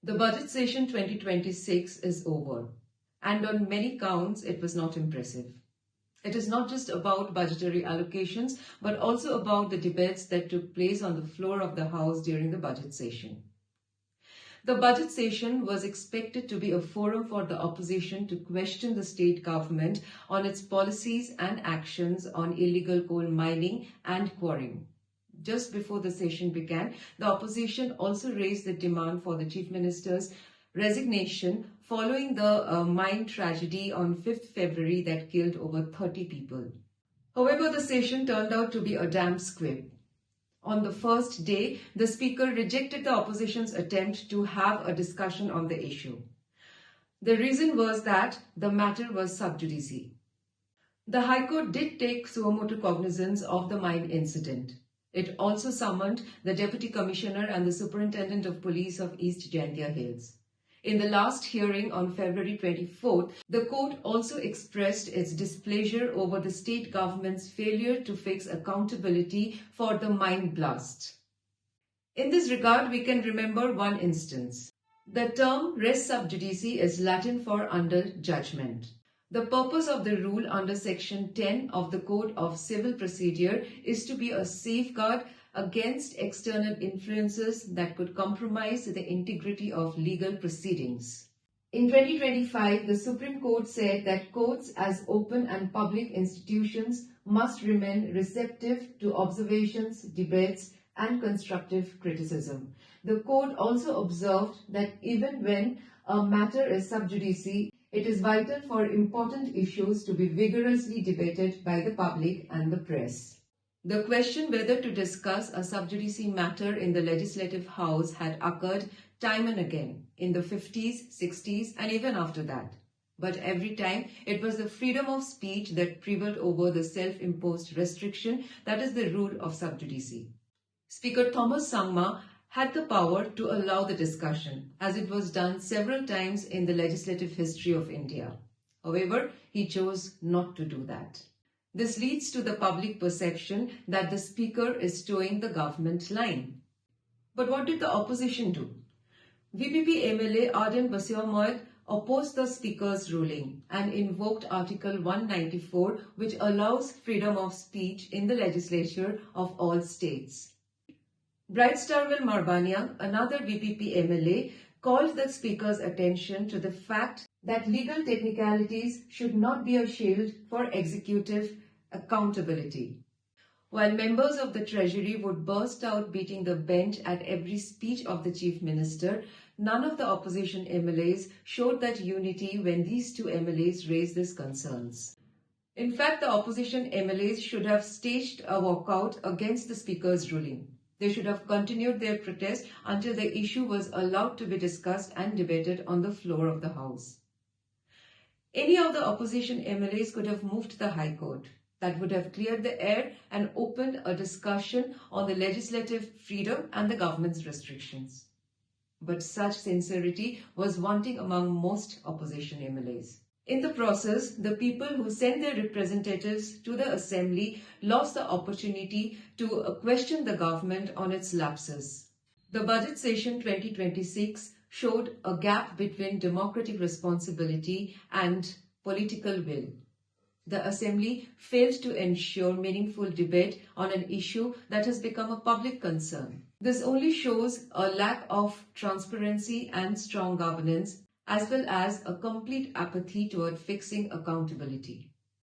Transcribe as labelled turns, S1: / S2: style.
S1: The budget session 2026 is over, and on many counts it was not impressive. It is not just about budgetary allocations, but also about the debates that took place on the floor of the House during the budget session. The budget session was expected to be a forum for the opposition to question the state government on its policies and actions on illegal coal mining and quarrying. Just before the session began, the opposition also raised the demand for the Chief Minister's resignation following the mine tragedy on 5th February that killed over 30 people. However, the session turned out to be a damp squib. On the first day, the Speaker rejected the opposition's attempt to have a discussion on the issue. The reason was that the matter was sub judice. The High Court did take suo motu cognizance of the mine incident. It also summoned the Deputy Commissioner and the Superintendent of Police of East Jaintia Hills. In the last hearing on February 24th, the court also expressed its displeasure over the state government's failure to fix accountability for the mine blast. In this regard, we can remember one instance. The term res sub judice is Latin for under judgment. The purpose of the rule under Section 10 of the Code of Civil Procedure is to be a safeguard against external influences that could compromise the integrity of legal proceedings. In 2025, the Supreme Court said that courts as open and public institutions must remain receptive to observations, debates, and constructive criticism. The court also observed that even when a matter is sub judice, it is vital for important issues to be vigorously debated by the public and the press. The question whether to discuss a sub judice matter in the Legislative House had occurred time and again in the 50s, 60s, and even after that. But every time, it was the freedom of speech that prevailed over the self-imposed restriction that is the rule of sub judice. Speaker Thomas Sangma had the power to allow the discussion, as it was done several times in the legislative history of India. However, he chose not to do that. This leads to the public perception that the Speaker is towing the government line. But what did the opposition do? VPP MLA Arden Basiwa opposed the Speaker's ruling and invoked Article 194, which allows freedom of speech in the legislature of all states. Bright Starwell Marbania, another VPP MLA, called the Speaker's attention to the fact that legal technicalities should not be a shield for executive accountability. While members of the Treasury would burst out beating the bench at every speech of the Chief Minister, none of the opposition MLAs showed that unity when these two MLAs raised these concerns. In fact, the opposition MLAs should have staged a walkout against the Speaker's ruling. They should have continued their protest until the issue was allowed to be discussed and debated on the floor of the House. Any of the opposition MLAs could have moved to the High Court. That would have cleared the air and opened a discussion on the legislative freedom and the government's restrictions. But such sincerity was wanting among most opposition MLAs. In the process, the people who sent their representatives to the Assembly lost the opportunity to question the government on its lapses. The Budget Session 2026 showed a gap between democratic responsibility and political will. The Assembly failed to ensure meaningful debate on an issue that has become a public concern. This only shows a lack of transparency and strong governance, as well as a complete apathy toward fixing accountability.